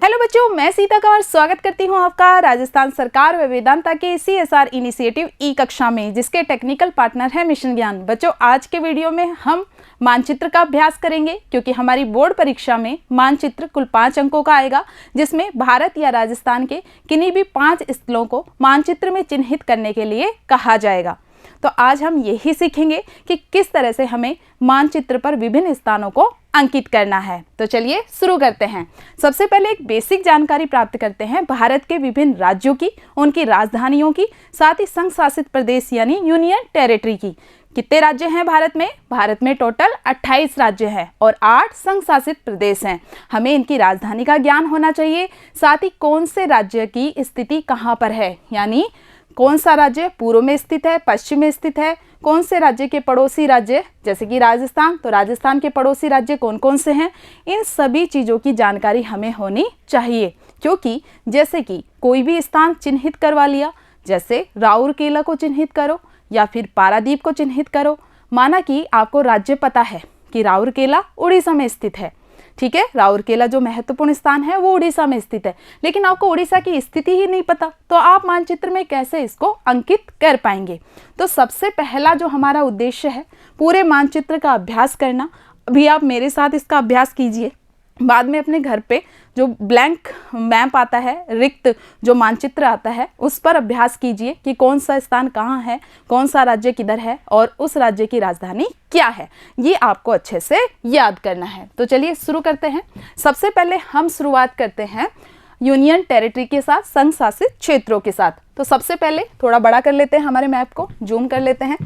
Hello बच्चों, मैं सीता कौर स्वागत करती हूं आपका राजस्थान सरकार व वेदांता के CSR इनिशिएटिव ई कक्षा में, जिसके टेक्निकल पार्टनर है मिशन ज्ञान। बच्चों, आज के वीडियो में हम मानचित्र का अभ्यास करेंगे, क्योंकि हमारी बोर्ड परीक्षा में मानचित्र कुल 5 अंकों का आएगा, जिसमें भारत या राजस्थान के किन्हीं भी 5 स्थलों को मानचित्र में चिन्हित करने के लिए कहा जाएगा। तो आज हम यही सीखेंगे कि किस तरह से हमें मानचित्र पर विभिन्न स्थानों को अंकित करना है। तो चलिए शुरू करते हैं। सबसे पहले एक बेसिक जानकारी प्राप्त करते हैं भारत के विभिन्न राज्यों की, उनकी राजधानियों की, साथ ही संघ शासित प्रदेश यानी यूनियन टेरिटरी की। कितने राज्य हैं भारत में? भारत में टोटल 28 राज्य हैं और 8 संघ शासित प्रदेश हैं। हमें इनकी राजधानी का ज्ञान होना चाहिए, साथ ही कौन से राज्य की स्थिति कहाँ पर है, यानी कौन सा राज्य पूर्व में स्थित है, पश्चिम में स्थित है, कौन से राज्य के पड़ोसी राज्य, जैसे कि राजस्थान, तो राजस्थान के पड़ोसी राज्य कौन कौन से हैं, इन सभी चीज़ों की जानकारी हमें होनी चाहिए। क्योंकि जैसे कि कोई भी स्थान चिन्हित करवा लिया, जैसे राउरकेला को चिन्हित करो या फिर पारादीप को चिन्हित करो, माना कि आपको राज्य पता है कि राउरकेला उड़ीसा में स्थित है, ठीक है, राउरकेला जो महत्वपूर्ण स्थान है वो उड़ीसा में स्थित है, लेकिन आपको उड़ीसा की स्थिति ही नहीं पता, तो आप मानचित्र में कैसे इसको अंकित कर पाएंगे? तो सबसे पहला जो हमारा उद्देश्य है पूरे मानचित्र का अभ्यास करना। अभी आप मेरे साथ इसका अभ्यास कीजिए, बाद में अपने घर पे जो ब्लैंक मैप आता है, रिक्त जो मानचित्र आता है, उस पर अभ्यास कीजिए कि कौन सा स्थान कहाँ है, कौन सा राज्य किधर है और उस राज्य की राजधानी क्या है, ये आपको अच्छे से याद करना है। तो चलिए शुरू करते हैं। सबसे पहले हम शुरुआत करते हैं यूनियन टेरिटरी के साथ, संघ शासित क्षेत्रों के साथ। तो सबसे पहले थोड़ा बड़ा कर लेते हैं, हमारे मैप को जूम कर लेते हैं।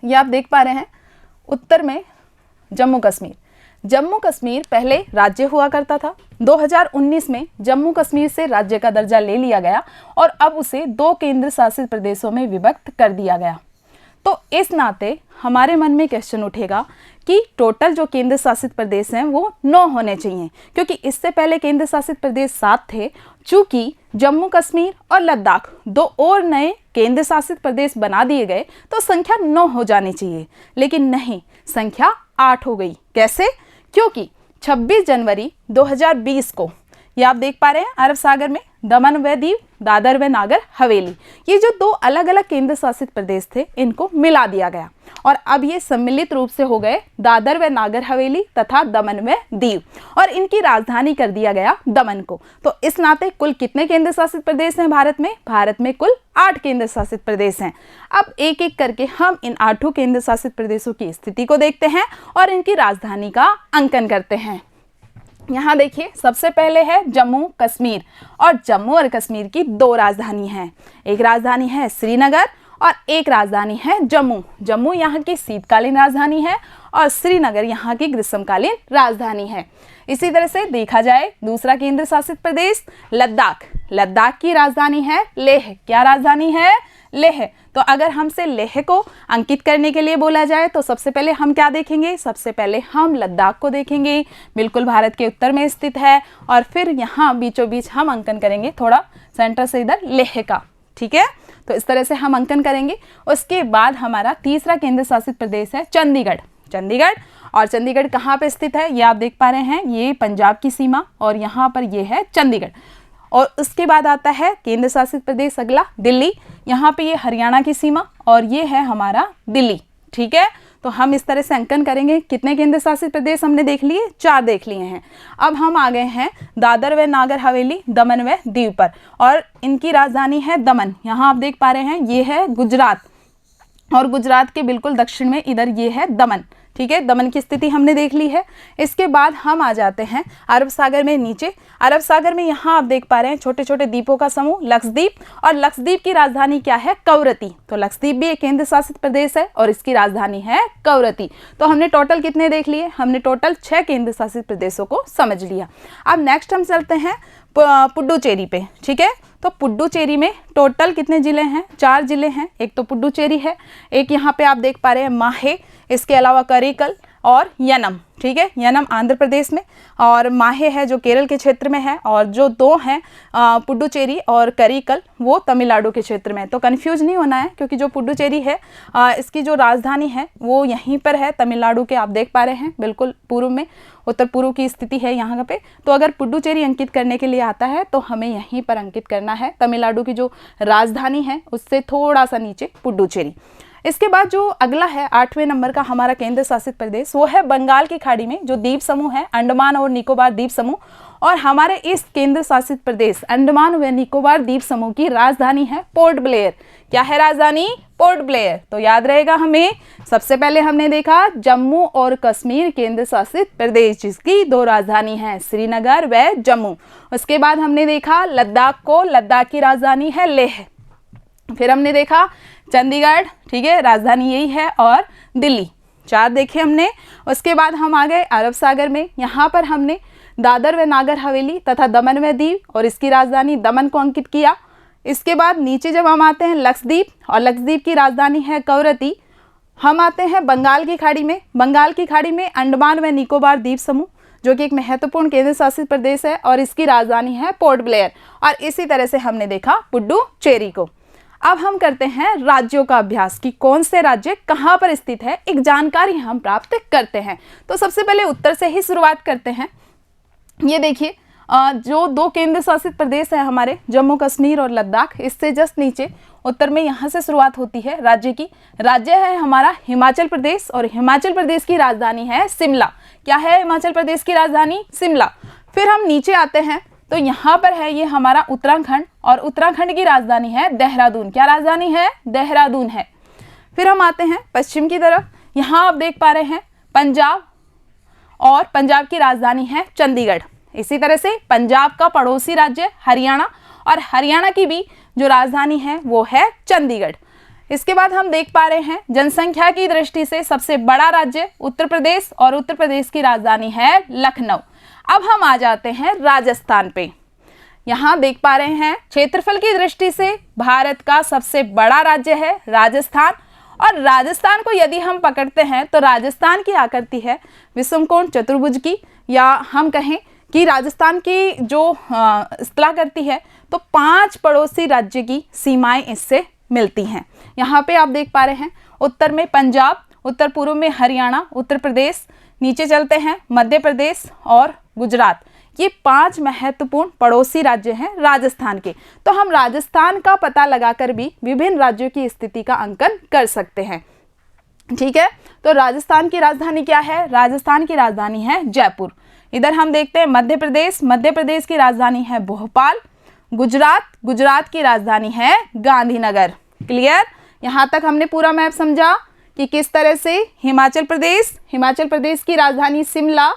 ये आप देख पा रहे हैं उत्तर में जम्मू कश्मीर। जम्मू कश्मीर पहले राज्य हुआ करता था। 2019 में जम्मू कश्मीर से राज्य का दर्जा ले लिया गया और अब उसे 2 केंद्र शासित प्रदेशों में विभक्त कर दिया गया। तो इस नाते हमारे मन में क्वेश्चन उठेगा कि टोटल जो केंद्र शासित प्रदेश हैं वो 9 होने चाहिए, क्योंकि इससे पहले केंद्र शासित प्रदेश 7 थे। चूंकि जम्मू कश्मीर और लद्दाख 2 और नए केंद्र शासित प्रदेश बना दिए गए, तो संख्या 9 हो जानी चाहिए, लेकिन नहीं, संख्या 8 हो गई। कैसे? क्योंकि 26 जनवरी 2020 को, ये आप देख पा रहे हैं, अरब सागर में दमन व दीव, दादर व नागर हवेली, ये जो 2 अलग अलग केंद्र शासित प्रदेश थे, इनको मिला दिया गया और अब ये सम्मिलित रूप से हो गए दादर व नागर हवेली तथा दमन व दीव, और इनकी राजधानी कर दिया गया दमन को। तो इस नाते कुल कितने केंद्र शासित प्रदेश हैं भारत में? भारत में कुल 8 केंद्र शासित प्रदेश हैं। अब एक एक करके हम इन 8 केंद्र शासित प्रदेशों की स्थिति को देखते हैं और इनकी राजधानी का अंकन करते हैं। यहाँ देखिए, सबसे पहले है जम्मू कश्मीर, और जम्मू और कश्मीर की 2 राजधानी हैं। एक राजधानी है श्रीनगर और एक राजधानी है जम्मू। जम्मू यहाँ की शीतकालीन राजधानी है और श्रीनगर यहाँ की ग्रीष्मकालीन राजधानी है। इसी तरह से देखा जाए दूसरा केंद्र शासित प्रदेश लद्दाख। लद्दाख की राजधानी है लेह। क्या राजधानी है? लेह। तो अगर हमसे लेह को अंकित करने के लिए बोला जाए तो सबसे पहले हम क्या देखेंगे? सबसे पहले हम लद्दाख को देखेंगे, बिल्कुल भारत के उत्तर में स्थित है, और फिर यहाँ बीचों बीच हम अंकन करेंगे थोड़ा सेंटर से इधर लेह का, ठीक है। तो इस तरह से हम अंकन करेंगे। उसके बाद हमारा तीसरा केंद्र शासित प्रदेश है चंडीगढ़। चंडीगढ़, और चंडीगढ़ कहाँ पे स्थित है? ये आप देख पा रहे हैं, ये पंजाब की सीमा और यहाँ पर ये है चंडीगढ़। और उसके बाद आता है केंद्र शासित प्रदेश अगला दिल्ली। यहाँ पे ये हरियाणा की सीमा और ये है हमारा दिल्ली, ठीक है। तो हम इस तरह से अंकन करेंगे। कितने केंद्र शासित प्रदेश हमने देख लिए? 4 देख लिए हैं। अब हम आ गए हैं दादर व नागर हवेली, दमन व दीव पर, और इनकी राजधानी है दमन। यहाँ आप देख पा रहे हैं, ये है गुजरात, और गुजरात के बिल्कुल दक्षिण में इधर ये है दमन, ठीक है। दमन की स्थिति हमने देख ली है। इसके बाद हम आ जाते हैं अरब सागर में नीचे। अरब सागर में यहाँ आप देख पा रहे हैं छोटे छोटे द्वीपों का समूह लक्षद्वीप, और लक्षद्वीप की राजधानी क्या है? कवरत्ती। तो लक्षद्वीप भी एक केंद्र शासित प्रदेश है और इसकी राजधानी है कवरत्ती। तो हमने टोटल कितने देख लिए? हमने टोटल 6 केंद्र शासित प्रदेशों को समझ लिया। अब नेक्स्ट हम चलते हैं पुडुचेरी पे, ठीक है। तो पुडुचेरी में टोटल कितने जिले हैं? 4 जिले हैं। एक तो पुडुचेरी है, एक यहाँ पे आप देख पा रहे हैं माहे, इसके अलावा करिकल और यनम, ठीक है, यनम आंध्र प्रदेश में, और माहे है जो केरल के क्षेत्र में है, और जो दो हैं पुडुचेरी और करिकल वो तमिलनाडु के क्षेत्र में है। तो कन्फ्यूज नहीं होना है, क्योंकि जो पुडुचेरी है इसकी जो राजधानी है वो यहीं पर है, तमिलनाडु के, आप देख पा रहे हैं बिल्कुल पूर्व में, उत्तर पूर्व की स्थिति है यहाँ पे। तो अगर पुडुचेरी अंकित करने के लिए आता है तो हमें यहीं पर अंकित करना है, तमिलनाडु की जो राजधानी है उससे थोड़ा सा नीचे पुडुचेरी। इसके बाद जो अगला है 8वें नंबर का हमारा केंद्र शासित प्रदेश, वो है बंगाल की खाड़ी में जो द्वीप समूह है, अंडमान और निकोबार द्वीप समूह, और हमारे इस केंद्र शासित प्रदेश अंडमान व निकोबार द्वीप समूह की राजधानी है पोर्ट ब्लेयर। क्या है राजधानी? Port Blair. तो याद रहेगा हमें, सबसे पहले हमने देखा जम्मू और कश्मीर केंद्र शासित प्रदेश जिसकी दो राजधानी है, श्रीनगर व जम्मू। उसके बाद हमने देखा लद्दाख को, लद्दाख की राजधानी है लेह। फिर हमने देखा चंडीगढ़, ठीक है, राजधानी यही है, और दिल्ली, 4 देखे हमने। उसके बाद हम आ गए अरब सागर में, यहाँ पर हमने दादर व नागर हवेली तथा दमन व दीव और इसकी राजधानी दमन को अंकित किया। इसके बाद नीचे जब हम आते हैं लक्षद्वीप, और लक्षद्वीप की राजधानी है कवरत्ती। हम आते हैं बंगाल की खाड़ी में, बंगाल की खाड़ी में अंडमान व निकोबार द्वीप समूह जो कि एक महत्वपूर्ण केंद्र शासित प्रदेश है, और इसकी राजधानी है पोर्ट ब्लेयर। और इसी तरह से हमने देखा पुडुचेरी को। अब हम करते हैं राज्यों का अभ्यास कि कौन से राज्य कहाँ पर स्थित है, एक जानकारी हम प्राप्त करते हैं। तो सबसे पहले उत्तर से ही शुरुआत करते हैं। ये देखिए जो 2 केंद्र शासित प्रदेश है हमारे, जम्मू कश्मीर और लद्दाख, इससे जस्ट नीचे उत्तर में यहाँ से शुरुआत होती है राज्य की। राज्य है हमारा हिमाचल प्रदेश, और हिमाचल प्रदेश की राजधानी है शिमला। क्या है हिमाचल प्रदेश की राजधानी? शिमला। फिर हम नीचे आते हैं तो यहाँ पर है ये हमारा उत्तराखंड, और उत्तराखंड की राजधानी है देहरादून। क्या राजधानी है? देहरादून है। फिर हम आते हैं पश्चिम की तरफ, यहाँ आप देख पा रहे हैं पंजाब, और पंजाब की राजधानी है चंडीगढ़। इसी तरह से पंजाब का पड़ोसी राज्य हरियाणा, और हरियाणा की भी जो राजधानी है वो है चंडीगढ़। इसके बाद हम देख पा रहे हैं जनसंख्या की दृष्टि से सबसे बड़ा राज्य उत्तर प्रदेश, और उत्तर प्रदेश की राजधानी है लखनऊ। अब हम आ जाते हैं राजस्थान पे। यहाँ देख पा रहे हैं क्षेत्रफल की दृष्टि से भारत का सबसे बड़ा राज्य है राजस्थान, और राजस्थान को यदि हम पकड़ते हैं तो राजस्थान की आकृति है विषमकोण चतुर्भुज की, या हम कहें कि राजस्थान की जो स्थलाकृति है तो 5 पड़ोसी राज्य की सीमाएं इससे मिलती हैं। यहाँ पे आप देख पा रहे हैं उत्तर में पंजाब, उत्तर पूर्व में हरियाणा, उत्तर प्रदेश, नीचे चलते हैं मध्य प्रदेश और गुजरात। ये 5 महत्वपूर्ण पड़ोसी राज्य हैं राजस्थान के। तो हम राजस्थान का पता लगाकर भी विभिन्न राज्यों की स्थिति का अंकन कर सकते हैं, ठीक है। तो राजस्थान की राजधानी क्या है? राजस्थान की राजधानी है जयपुर। इधर हम देखते हैं मध्य प्रदेश, मध्य प्रदेश की राजधानी है भोपाल। गुजरात, गुजरात की राजधानी है गांधीनगर। क्लियर? यहाँ तक हमने पूरा मैप समझा कि किस तरह से हिमाचल प्रदेश की राजधानी शिमला,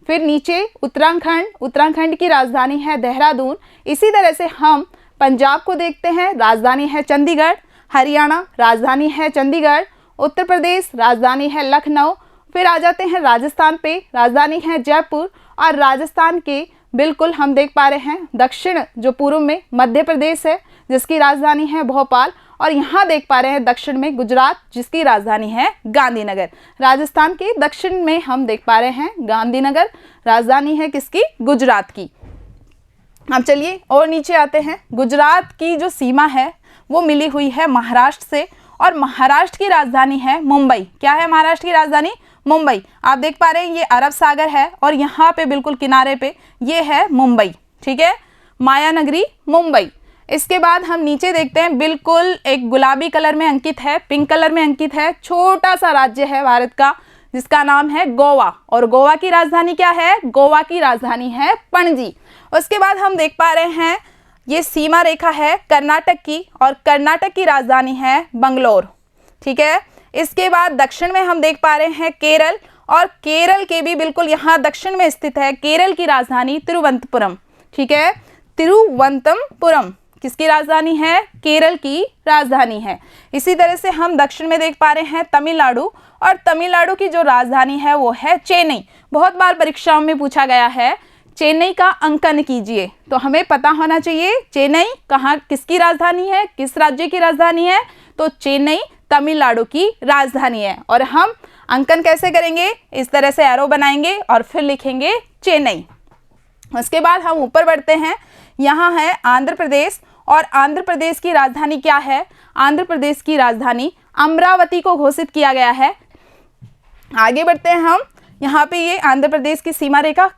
फिर नीचे उत्तराखंड, उत्तराखंड की राजधानी है देहरादून। इसी तरह से हम पंजाब को देखते हैं, राजधानी है चंडीगढ़। हरियाणा, राजधानी है चंडीगढ़। उत्तर प्रदेश, राजधानी है लखनऊ। फिर आ जाते हैं राजस्थान पे, राजधानी है जयपुर। और राजस्थान के बिल्कुल हम देख पा रहे हैं दक्षिण जो पूर्व में मध्य प्रदेश है जिसकी राजधानी है भोपाल, और यहाँ देख पा रहे हैं दक्षिण में गुजरात जिसकी राजधानी है गांधीनगर। राजस्थान के दक्षिण में हम देख पा रहे हैं गांधीनगर, राजधानी है किसकी? गुजरात की। अब चलिए और नीचे आते हैं। गुजरात की जो सीमा है वो मिली हुई है महाराष्ट्र से, और महाराष्ट्र की राजधानी है मुंबई। क्या है महाराष्ट्र की राजधानी? मुंबई। आप देख पा रहे हैं ये अरब सागर है, और यहाँ पे बिल्कुल किनारे पे ये है मुंबई, ठीक है, माया नगरी मुंबई। इसके बाद हम नीचे देखते हैं, बिल्कुल एक गुलाबी कलर में अंकित है, पिंक कलर में अंकित है, छोटा सा राज्य है भारत का जिसका नाम है गोवा। और गोवा की राजधानी क्या है? गोवा की राजधानी है पणजी। उसके बाद हम देख पा रहे हैं ये सीमा रेखा है कर्नाटक की, और कर्नाटक की राजधानी है बंगलोर, ठीक है। इसके बाद दक्षिण में हम देख पा रहे हैं केरल, और केरल के भी बिल्कुल यहाँ दक्षिण में स्थित है केरल की राजधानी तिरुवनंतपुरम, ठीक है। तिरुवनंतपुरम किसकी राजधानी है? केरल की राजधानी है। इसी तरह से हम दक्षिण में देख पा रहे हैं तमिलनाडु, और तमिलनाडु की जो राजधानी है वो है चेन्नई। बहुत बार परीक्षाओं में पूछा गया है चेन्नई का अंकन कीजिए, तो हमें पता होना चाहिए चेन्नई कहाँ, किसकी राजधानी है, किस राज्य की राजधानी है। तो चेन्नई तमिलनाडु की राजधानी है। और हम अंकन कैसे करेंगे, इस तरह से एरो बनाएंगे और फिर लिखेंगे चेन्नई। उसके बाद हम ऊपर बढ़ते हैं, यहाँ है आंध्र प्रदेश और आंध्र प्रदेश की राजधानी क्या है, आंध्र प्रदेश की राजधानी अमरावती को घोषित किया गया है। आगे बढ़ते हैं हम, यहाँ पे ये आंध्र प्रदेश की सीमा रेखा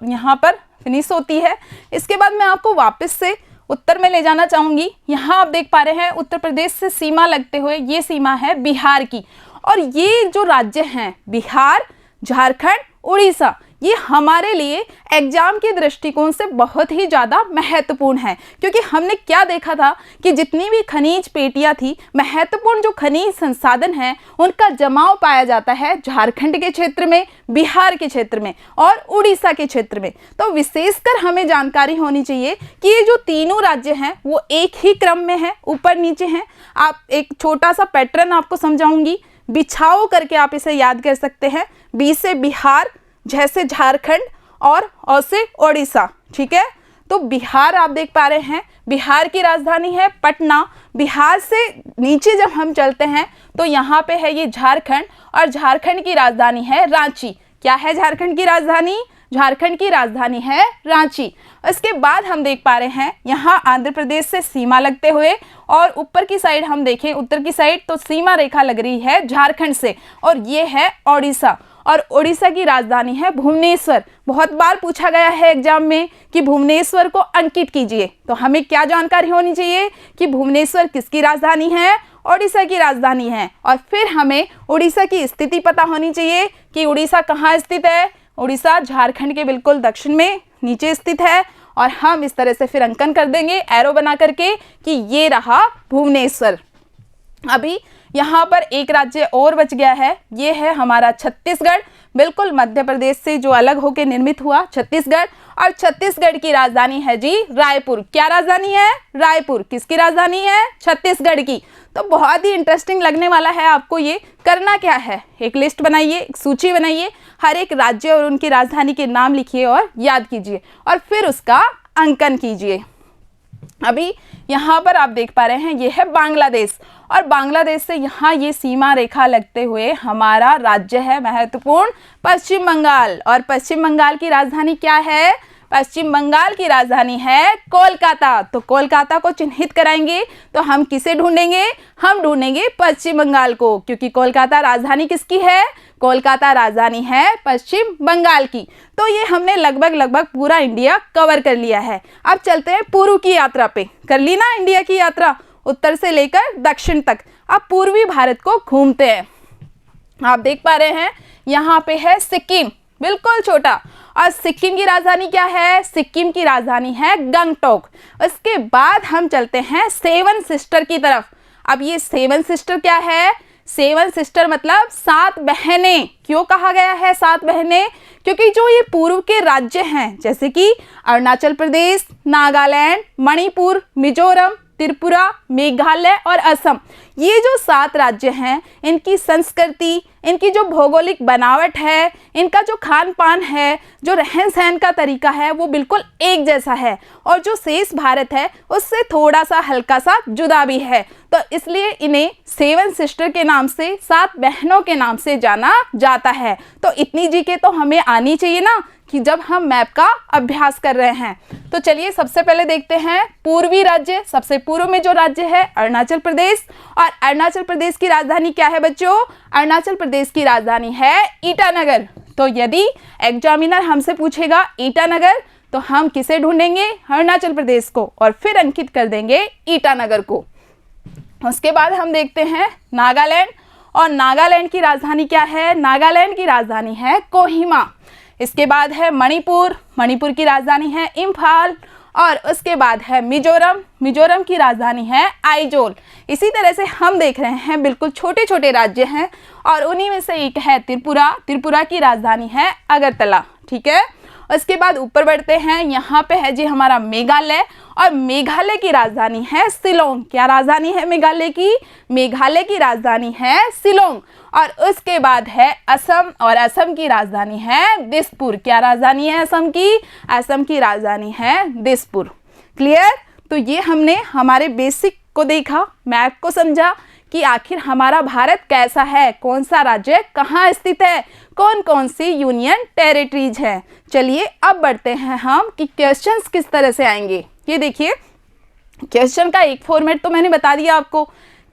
यहाँ पर फिनिश होती है। इसके बाद मैं आपको वापस से उत्तर में ले जाना चाहूँगी। यहाँ आप देख पा रहे हैं उत्तर प्रदेश से सीमा लगते हुए ये सीमा है बिहार की, और ये जो राज्य हैं बिहार, झारखंड, उड़ीसा, ये हमारे लिए एग्जाम के दृष्टिकोण से बहुत ही ज़्यादा महत्वपूर्ण है, क्योंकि हमने क्या देखा था कि जितनी भी खनिज पेटियाँ थी, महत्वपूर्ण जो खनिज संसाधन हैं उनका जमाव पाया जाता है झारखंड के क्षेत्र में, बिहार के क्षेत्र में और उड़ीसा के क्षेत्र में। तो विशेषकर हमें जानकारी होनी चाहिए कि ये जो तीनों राज्य हैं वो एक ही क्रम में हैं, ऊपर नीचे हैं। आप एक छोटा सा पैटर्न आपको समझाऊंगी, बिछाओ करके आप इसे याद कर सकते हैं। बी से बिहार, झ से झारखंड और अ से ओडिशा, ठीक है। तो बिहार आप देख पा रहे हैं, बिहार की राजधानी है पटना। बिहार से नीचे जब हम चलते हैं तो यहाँ पे है ये झारखंड, और झारखंड की राजधानी है रांची। क्या है झारखंड की राजधानी, झारखंड की राजधानी है रांची। इसके बाद हम देख पा रहे हैं यहाँ आंध्र प्रदेश से सीमा लगते हुए, और ऊपर की साइड हम देखें उत्तर की साइड तो सीमा रेखा लग रही है झारखंड से, और ये है ओडिशा, और ओडिशा की राजधानी है भुवनेश्वर। बहुत बार पूछा गया है एग्जाम में कि भुवनेश्वर को अंकित कीजिए, तो हमें क्या जानकारी होनी चाहिए कि भुवनेश्वर किसकी राजधानी है, ओडिशा की राजधानी है। और फिर हमें उड़ीसा की स्थिति पता होनी चाहिए कि उड़ीसा कहाँ स्थित है। उड़ीसा झारखंड के बिल्कुल दक्षिण में नीचे स्थित है, और हम इस तरह से फिर अंकन कर देंगे एरो बना करके कि ये रहा भुवनेश्वर। अभी यहाँ पर एक राज्य और बच गया है, ये है हमारा छत्तीसगढ़, बिल्कुल मध्य प्रदेश से जो अलग होकर निर्मित हुआ छत्तीसगढ़। और छत्तीसगढ़ की राजधानी है जी रायपुर। क्या राजधानी है, रायपुर। किसकी राजधानी है, छत्तीसगढ़ की। तो बहुत ही इंटरेस्टिंग लगने वाला है आपको। ये करना क्या है, एक लिस्ट बनाइए, एक सूची बनाइए, हर एक राज्य और उनकी राजधानी के नाम लिखिए और याद कीजिए, और फिर उसका अंकन कीजिए। अभी यहाँ पर आप देख पा रहे हैं ये है बांग्लादेश, और बांग्लादेश से यहाँ ये सीमा रेखा लगते हुए हमारा राज्य है महत्वपूर्ण पश्चिम बंगाल। और पश्चिम बंगाल की राजधानी क्या है, पश्चिम बंगाल की राजधानी है कोलकाता। तो कोलकाता को चिन्हित कराएंगे तो हम किसे ढूंढेंगे, हम ढूंढेंगे पश्चिम बंगाल को, क्योंकि कोलकाता राजधानी किसकी है, कोलकाता राजधानी है पश्चिम बंगाल की। तो ये हमने लगभग पूरा इंडिया कवर कर लिया है। अब चलते हैं पूर्व की यात्रा पे। कर ली ना इंडिया की यात्रा, उत्तर से लेकर दक्षिण तक। अब पूर्वी भारत को घूमते हैं। आप देख पा रहे हैं यहाँ पे है सिक्किम, बिल्कुल छोटा, और सिक्किम की राजधानी क्या है, सिक्किम की राजधानी है गंगटोक। इसके बाद हम चलते हैं सेवन सिस्टर की तरफ। अब ये सेवन सिस्टर क्या है, सेवन सिस्टर मतलब 7 बहनें। क्यों कहा गया है 7 बहनें, क्योंकि जो ये पूर्व के राज्य हैं जैसे कि अरुणाचल प्रदेश, नागालैंड, मणिपुर, मिजोरम, त्रिपुरा, मेघालय और असम, ये जो 7 राज्य हैं, इनकी संस्कृति, इनकी जो भौगोलिक बनावट है, इनका जो खान पान है, जो रहन सहन का तरीका है, वो बिल्कुल एक जैसा है, और जो शेष भारत है उससे थोड़ा सा हल्का सा जुदा भी है। तो इसलिए इन्हें 7 सिस्टर के नाम से, 7 बहनों के नाम से जाना जाता है। तो इतनी जीके तो हमें आनी चाहिए ना, कि जब हम मैप का अभ्यास कर रहे हैं। तो चलिए सबसे पहले देखते हैं पूर्वी राज्य। सबसे पूर्व में जो राज्य है अरुणाचल प्रदेश, और अरुणाचल प्रदेश की राजधानी क्या है बच्चों, अरुणाचल प्रदेश की राजधानी है ईटानगर। तो यदि एग्जामिनर हमसे पूछेगा ईटानगर, तो हम किसे ढूंढेंगे, अरुणाचल प्रदेश को, और फिर अंकित कर देंगे ईटानगर को। उसके बाद हम देखते हैं नागालैंड, और नागालैंड की राजधानी क्या है, नागालैंड की राजधानी है कोहिमा। इसके बाद है मणिपुर, मणिपुर की राजधानी है इम्फाल, और उसके बाद है मिजोरम, मिजोरम की राजधानी है आइजोल। इसी तरह से हम देख रहे हैं बिल्कुल छोटे छोटे राज्य हैं, और उन्हीं में से एक है त्रिपुरा, त्रिपुरा की राजधानी है अगरतला, ठीक है। उसके बाद ऊपर बढ़ते हैं, यहाँ पे है जी हमारा मेघालय, और मेघालय की राजधानी है शिलोंग। क्या राजधानी है मेघालय की, मेघालय की राजधानी है शिलोंग। और उसके बाद है असम, और असम की राजधानी है दिसपुर। क्या राजधानी है असम की, असम की राजधानी है दिसपुर। क्लियर। तो ये हमने हमारे बेसिक को देखा, मैप को समझा कि आखिर हमारा भारत कैसा है, कौन सा राज्य कहाँ स्थित है, कौन कौन सी यूनियन टेरिटरीज हैं। चलिए अब बढ़ते हैं हम कि क्वेश्चंस किस तरह से आएंगे। ये देखिए, क्वेश्चन का एक फॉर्मेट तो मैंने बता दिया आपको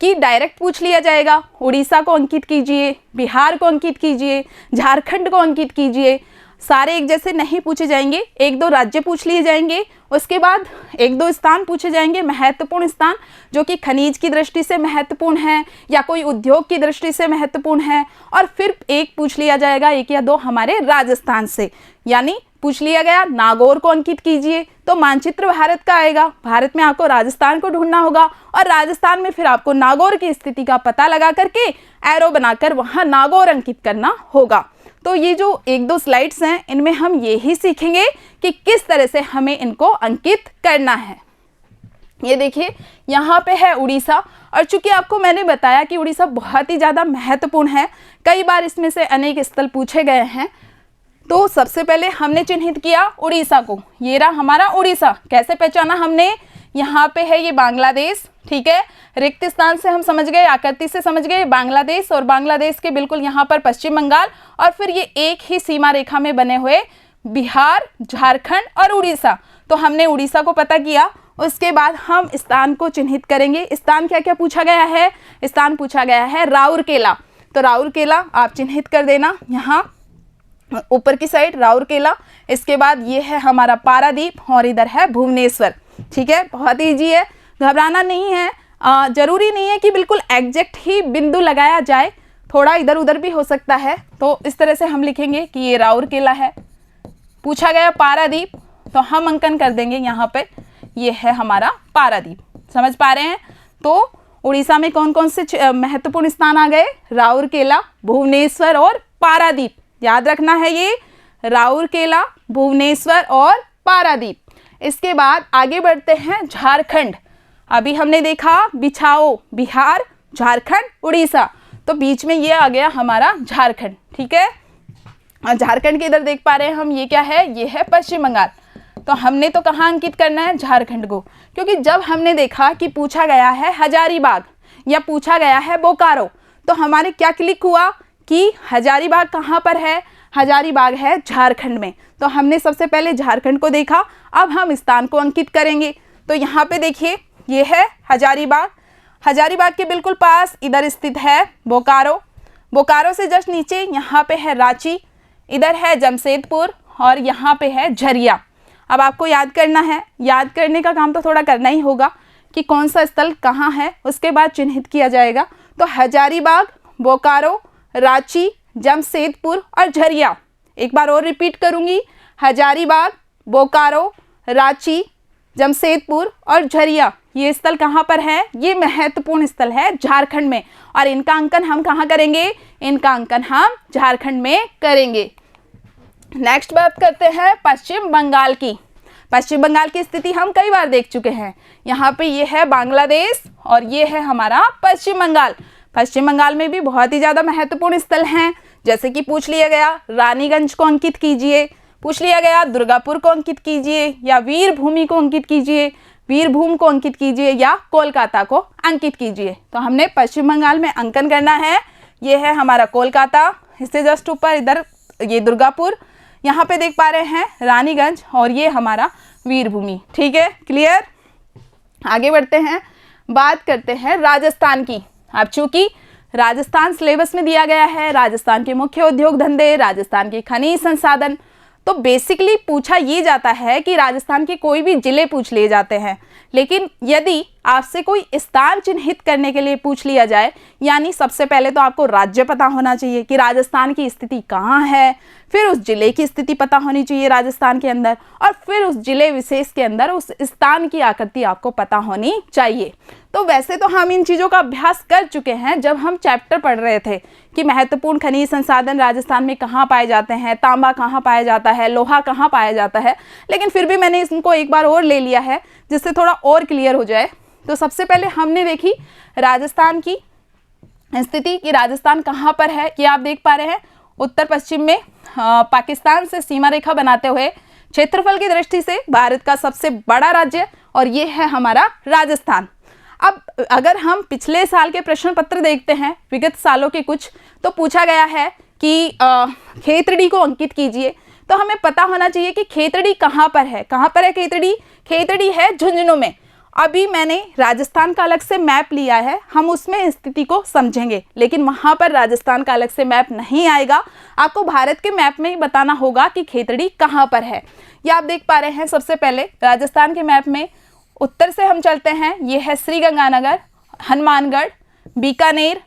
कि डायरेक्ट पूछ लिया जाएगा, उड़ीसा को अंकित कीजिए, बिहार को अंकित कीजिए, झारखंड को अंकित कीजिए। सारे एक जैसे नहीं पूछे जाएंगे, एक दो राज्य पूछ लिए जाएंगे, उसके बाद एक दो स्थान पूछे जाएंगे, महत्वपूर्ण स्थान जो कि खनिज की दृष्टि से महत्वपूर्ण है या कोई उद्योग की दृष्टि से महत्वपूर्ण है, और फिर एक पूछ लिया जाएगा, एक या दो हमारे राजस्थान से। यानी पूछ लिया गया नागौर को अंकित कीजिए, तो मानचित्र भारत का आएगा, भारत में आपको राजस्थान को ढूंढना होगा और राजस्थान में फिर आपको नागौर की स्थिति का पता लगा करके एरो बनाकर वहां नागौर अंकित करना होगा। तो ये जो एक दो स्लाइड्स हैं इनमें हम ये ही सीखेंगे कि किस तरह से हमें इनको अंकित करना है। ये देखिए, यहाँ पे है उड़ीसा, और चूंकि आपको मैंने बताया कि उड़ीसा बहुत ही ज़्यादा महत्वपूर्ण है, कई बार इसमें से अनेक स्थल पूछे गए हैं, तो सबसे पहले हमने चिन्हित किया उड़ीसा को। ये रहा हमारा उड़ीसा। कैसे पहचाना हमने, यहाँ पे है ये बांग्लादेश, ठीक है, रिक्त स्थान से हम समझ गए, आकृति से समझ गए बांग्लादेश, और बांग्लादेश के बिल्कुल यहाँ पर पश्चिम बंगाल, और फिर ये एक ही सीमा रेखा में बने हुए बिहार, झारखंड और उड़ीसा। तो हमने उड़ीसा को पता किया। उसके बाद हम स्थान को चिन्हित करेंगे। स्थान क्या क्या पूछा गया है, स्थान पूछा गया है राउरकेला, तो राउरकेला आप चिन्हित कर देना यहाँ ऊपर की साइड राउरकेला। इसके बाद ये है हमारा पारादीप और इधर है भुवनेश्वर, ठीक है, बहुत ईजी है, घबराना नहीं है। जरूरी नहीं है कि बिल्कुल एग्जैक्ट ही बिंदु लगाया जाए, थोड़ा इधर उधर भी हो सकता है। तो इस तरह से हम लिखेंगे कि ये राउरकेला है। पूछा गया पारादीप, तो हम अंकन कर देंगे यहाँ पे, ये है हमारा पारादीप। समझ पा रहे हैं। तो उड़ीसा में कौन कौन से महत्वपूर्ण स्थान आ गए, राउरकेला, भुवनेश्वर और पारादीप। याद रखना है ये राउरकेला, भुवनेश्वर और पारादीप। इसके बाद आगे बढ़ते हैं झारखंड। अभी हमने देखा बिछाओ बिहार, झारखंड, उड़ीसा, तो बीच में ये आ गया हमारा झारखंड, ठीक है। और झारखंड के इधर देख पा रहे हैं हम, ये क्या है, ये है पश्चिम बंगाल। तो हमने तो कहाँ अंकित करना है, झारखंड को, क्योंकि जब हमने देखा कि पूछा गया है हजारीबाग या पूछा गया है बोकारो, तो हमारे क्या क्लिक हुआ कि हजारीबाग कहाँ पर है, हजारीबाग है झारखंड में। तो हमने सबसे पहले झारखंड को देखा, अब हम स्थान को अंकित करेंगे। तो यहाँ पे देखिए, ये है हजारीबाग, हजारीबाग के बिल्कुल पास इधर स्थित है बोकारो, बोकारो से जस्ट नीचे यहाँ पे है रांची, इधर है जमशेदपुर और यहाँ पे है झरिया। अब आपको याद करना है, याद करने का काम तो थोड़ा करना ही होगा कि कौन सा स्थल कहाँ है, उसके बाद चिन्हित किया जाएगा। तो हजारीबाग, बोकारो, रांची, जमशेदपुर और झरिया। एक बार और रिपीट करूंगी, हजारीबाग, बोकारो, रांची, जमशेदपुर और झरिया। ये स्थल कहाँ पर है, ये महत्वपूर्ण स्थल है झारखंड में, और इनका अंकन हम कहाँ करेंगे, इनका अंकन हम झारखंड में करेंगे। नेक्स्ट बात करते हैं पश्चिम बंगाल की। पश्चिम बंगाल की स्थिति हम कई बार देख चुके हैं। यहाँ पे ये है बांग्लादेश और ये है हमारा पश्चिम बंगाल। पश्चिम बंगाल में भी बहुत ही ज़्यादा महत्वपूर्ण स्थल हैं, जैसे कि पूछ लिया गया रानीगंज को अंकित कीजिए, पूछ लिया गया दुर्गापुर को अंकित कीजिए, या वीरभूमि को अंकित कीजिए, वीरभूम को अंकित कीजिए, या कोलकाता को अंकित कीजिए। तो हमने पश्चिम बंगाल में अंकन करना है। ये है हमारा कोलकाता, इससे जस्ट ऊपर इधर ये दुर्गापुर, यहाँ पे देख पा रहे हैं रानीगंज, और ये हमारा वीरभूमि। ठीक है, क्लियर। आगे बढ़ते हैं, बात करते हैं राजस्थान की। अब चूंकि राजस्थान सिलेबस में दिया गया है, राजस्थान के मुख्य उद्योग धंधे, राजस्थान के खनिज संसाधन, तो बेसिकली पूछा ये जाता है कि राजस्थान के कोई भी जिले पूछ लिए जाते हैं। लेकिन यदि आपसे कोई स्थान चिन्हित करने के लिए पूछ लिया जाए, यानी सबसे पहले तो आपको राज्य पता होना चाहिए कि राजस्थान की स्थिति कहाँ है, फिर उस जिले की स्थिति पता होनी चाहिए राजस्थान के अंदर, और फिर उस जिले विशेष के अंदर उस स्थान की आकृति आपको पता होनी चाहिए। तो वैसे तो हम इन चीज़ों का अभ्यास कर चुके हैं जब हम चैप्टर पढ़ रहे थे कि महत्वपूर्ण खनिज संसाधन राजस्थान में कहाँ पाए जाते हैं, तांबा कहाँ पाया जाता है, लोहा कहाँ पाया जाता है, लेकिन फिर भी मैंने इसको एक बार और ले लिया है जिससे थोड़ा और क्लियर हो जाए। तो सबसे पहले हमने देखी राजस्थान की स्थिति कि राजस्थान कहाँ पर है। ये आप देख पा रहे हैं उत्तर पश्चिम में पाकिस्तान से सीमा रेखा बनाते हुए क्षेत्रफल की दृष्टि से भारत का सबसे बड़ा राज्य, और ये है हमारा राजस्थान। अब अगर हम पिछले साल के प्रश्न पत्र देखते हैं, विगत सालों के कुछ, तो पूछा गया है कि खेतड़ी को अंकित कीजिए। तो हमें पता होना चाहिए कि खेतड़ी कहाँ पर है। कहाँ पर है खेतड़ी? खेतड़ी है झुंझुनू में। अभी मैंने राजस्थान का अलग से मैप लिया है, हम उसमें स्थिति को समझेंगे, लेकिन वहाँ पर राजस्थान का अलग से मैप नहीं आएगा। आपको भारत के मैप में ही बताना होगा कि खेतड़ी कहाँ पर है। ये आप देख पा रहे हैं। सबसे पहले राजस्थान के मैप में उत्तर से हम चलते हैं, ये है श्रीगंगानगर, हनुमानगढ़, बीकानेर,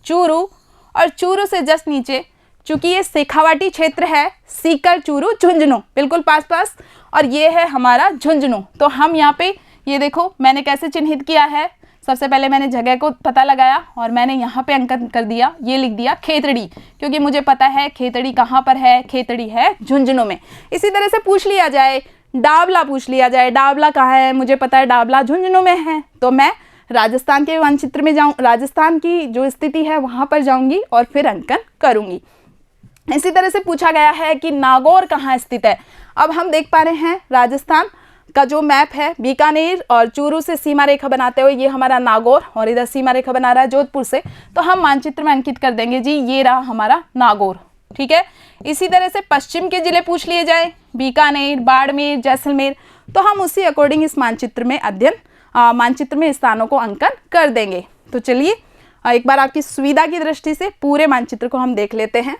चूरू, और चूरू से जस्ट नीचे, चूंकि ये शेखावाटी क्षेत्र है, सीकर, चूरू, झुंझुनू, बिल्कुल पास पास, और ये है हमारा झुंझुनू। तो हम यहाँ पे ये देखो मैंने कैसे चिन्हित किया है। सबसे पहले मैंने जगह को पता लगाया और मैंने यहाँ पे अंकन कर दिया, ये लिख दिया खेतड़ी, क्योंकि मुझे पता है खेतड़ी कहाँ पर है, खेतड़ी है झुंझुनू में। इसी तरह से पूछ लिया जाए, डावला पूछ लिया जाए, डावला कहाँ है, मुझे पता है डावला झुंझुनू में है, तो मैं राजस्थान के मानचित्र में जाऊँ, राजस्थान की जो स्थिति है वहाँ पर जाऊँगी और फिर अंकन करूँगी। इसी तरह से पूछा गया है कि नागौर कहाँ स्थित है। अब हम देख पा रहे हैं राजस्थान का जो मैप है, बीकानेर और चूरू से सीमा रेखा बनाते हुए ये हमारा नागौर, और इधर सीमा रेखा बना रहा है जोधपुर से, तो हम मानचित्र में अंकित कर देंगे जी, ये रहा हमारा नागौर। ठीक है। इसी तरह से पश्चिम के जिले पूछ लिए जाए, बीकानेर, बाड़मेर, जैसलमेर, तो हम उसी अकॉर्डिंग इस मानचित्र में मानचित्र में स्थानों को अंकन कर देंगे। तो चलिए एक बार आपकी सुविधा की दृष्टि से पूरे मानचित्र को हम देख लेते हैं।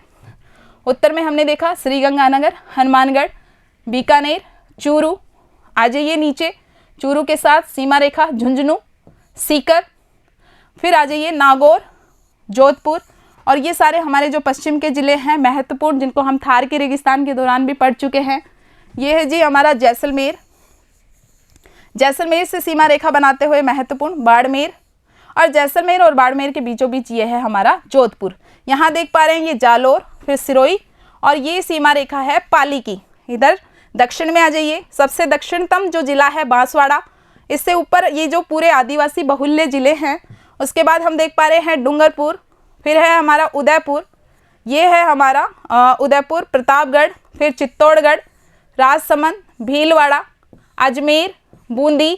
उत्तर में हमने देखा श्रीगंगानगर, हनुमानगढ़, बीकानेर, चूरू, आ जाइए नीचे, चूरू के साथ सीमा रेखा झुंझुनू, सीकर, फिर आ जाइए नागौर, जोधपुर, और ये सारे हमारे जो पश्चिम के जिले हैं महत्वपूर्ण, जिनको हम थार के रेगिस्तान के दौरान भी पढ़ चुके हैं। ये है जी हमारा जैसलमेर, जैसलमेर से सीमा रेखा बनाते हुए महत्वपूर्ण बाड़मेर, और जैसलमेर और बाड़मेर के बीचों बीच ये है हमारा जोधपुर। यहाँ देख पा रहे हैं ये जालोर, फिर सिरोही, और ये सीमा रेखा है पाली की। इधर दक्षिण में आ जाइए, सबसे दक्षिणतम जो जिला है बांसवाड़ा, इससे ऊपर ये जो पूरे आदिवासी बहुल्य जिले हैं। उसके बाद हम देख पा रहे हैं डूंगरपुर, फिर है हमारा उदयपुर, ये है हमारा उदयपुर, प्रतापगढ़, फिर चित्तौड़गढ़, राजसमंद, भीलवाड़ा, अजमेर, बूंदी।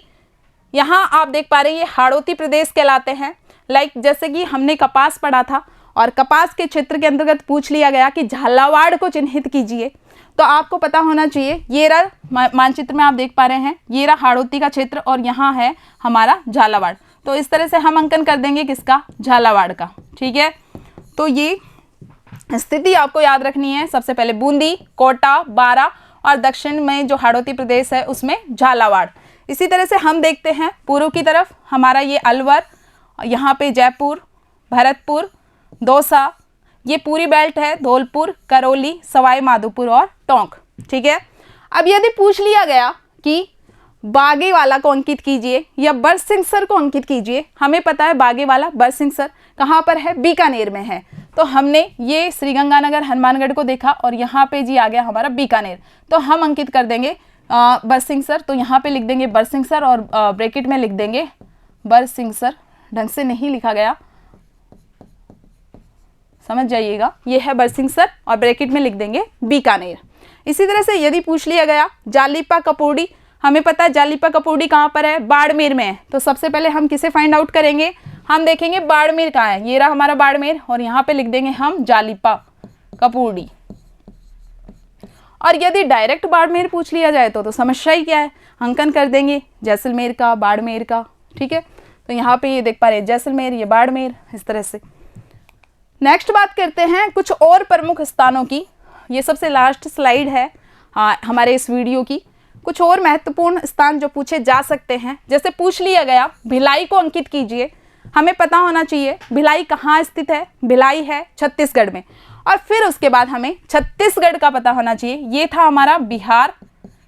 यहाँ आप देख पा रहे हैं ये हाड़ौती प्रदेश कहलाते हैं। जैसे कि हमने कपास पढ़ा था, और कपास के क्षेत्र के अंतर्गत पूछ लिया गया कि झालावाड़ को चिन्हित कीजिए, तो आपको पता होना चाहिए, ये रहा मानचित्र में आप देख पा रहे हैं, ये रहा हाड़ौती का क्षेत्र, और यहाँ है हमारा झालावाड़। तो इस तरह से हम अंकन कर देंगे किसका? झालावाड़ का। ठीक है। तो ये स्थिति आपको याद रखनी है। सबसे पहले बूंदी, कोटा, बारा, और दक्षिण में जो हाड़ौती प्रदेश है उसमें झालावाड़। इसी तरह से हम देखते हैं पूर्व की तरफ, हमारा ये अलवर, यहाँ पे जयपुर, भरतपुर, दौसा, ये पूरी बेल्ट है, धौलपुर, करौली, सवाई माधोपुर और टोंक। ठीक है। अब यदि पूछ लिया गया कि बागेवाला को अंकित कीजिए या बरसिंहसर को अंकित कीजिए, हमें पता है बागेवाला, बरसिंहसर कहाँ पर है? बीकानेर में है। तो हमने ये श्रीगंगानगर, हनुमानगढ़ को देखा, और यहाँ पे जी आ गया हमारा बीकानेर, तो हम अंकित कर देंगे बरसिंहसर। तो यहाँ पे लिख देंगे बरसिंहसर, और ब्रैकेट में लिख देंगे बरसिंहसर। ढंग से नहीं लिखा गया, समझ जाइएगा, ये है बरसिंहसर, और ब्रैकेट में लिख देंगे बीकानेर। इसी तरह से यदि पूछ लिया गया जालिपा कपौड़ी, हमें पता है जालिपा कपौड़ी कहाँ पर है? बाड़मेर में है। तो सबसे पहले हम किसे फाइंड आउट करेंगे? हम देखेंगे बाड़मेर कहाँ है, ये रहा हमारा बाड़मेर, और यहाँ पे लिख देंगे हम जालिपा कपौड़ी। और यदि डायरेक्ट बाड़मेर पूछ लिया जाए तो समस्या ही क्या है, अंकन कर देंगे जैसलमेर का, बाड़मेर का। ठीक है। तो यहाँ पे ये देख पा रहे हैं जैसलमेर, ये बाड़मेर, इस तरह से। नेक्स्ट बात करते हैं कुछ और प्रमुख स्थानों की। ये सबसे लास्ट स्लाइड है हमारे इस वीडियो की। कुछ और महत्वपूर्ण स्थान जो पूछे जा सकते हैं, जैसे पूछ लिया गया भिलाई को अंकित कीजिए, हमें पता होना चाहिए भिलाई कहाँ स्थित है। भिलाई है छत्तीसगढ़ में, और फिर उसके बाद हमें छत्तीसगढ़ का पता होना चाहिए। ये था हमारा बिहार,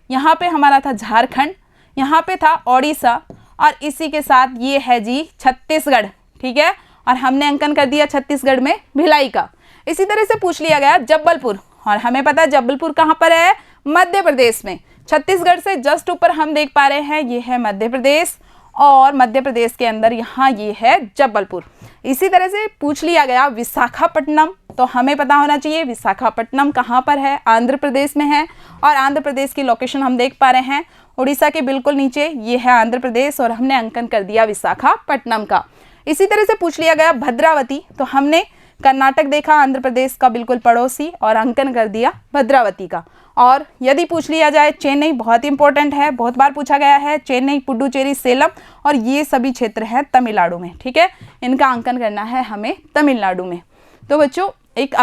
यहाँ पे हमारा था झारखंड, यहाँ पे था ओडिशा, और इसी के साथ ये है जी छत्तीसगढ़। ठीक है। और हमने अंकन कर दिया छत्तीसगढ़ में भिलाई का। इसी तरह से पूछ लिया गया जबलपुर, और हमें पता है जबलपुर कहाँ पर है? मध्य प्रदेश में। छत्तीसगढ़ से जस्ट ऊपर हम देख पा रहे हैं ये है मध्य प्रदेश, और मध्य प्रदेश के अंदर यहाँ ये है जबलपुर। इसी तरह से पूछ लिया गया विशाखापट्टनम, तो हमें पता होना चाहिए विशाखापट्टनम कहाँ पर है? आंध्र प्रदेश में है, और आंध्र प्रदेश की लोकेशन हम देख पा रहे हैं उड़ीसा के बिल्कुल नीचे ये है आंध्र प्रदेश और हमने अंकन कर दिया विशाखापट्टनम का। इसी तरह से पूछ लिया गया भद्रावती, तो हमने कर्नाटक देखा, आंध्र प्रदेश का बिल्कुल पड़ोसी, और अंकन कर दिया भद्रावती का। और यदि पूछ लिया जाए चेन्नई, बहुत इंपॉर्टेंट है, बहुत बार पूछा गया है, चेन्नई, पुडुचेरी, सेलम, और ये सभी क्षेत्र हैं तमिलनाडु में। ठीक है, इनका अंकन करना है हमें तमिलनाडु में। तो बच्चों एक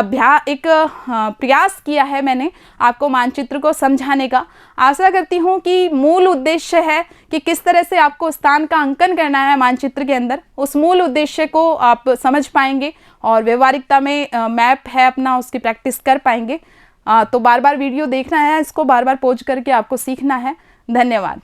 प्रयास किया है मैंने आपको मानचित्र को समझाने का। आशा करती हूँ कि मूल उद्देश्य है कि किस तरह से आपको स्थान का अंकन करना है मानचित्र के अंदर, उस मूल उद्देश्य को आप समझ पाएंगे और व्यवहारिकता में मैप है अपना, उसकी प्रैक्टिस कर पाएंगे। तो बार बार वीडियो देखना है, इसको बार बार पॉज करके आपको सीखना है। धन्यवाद।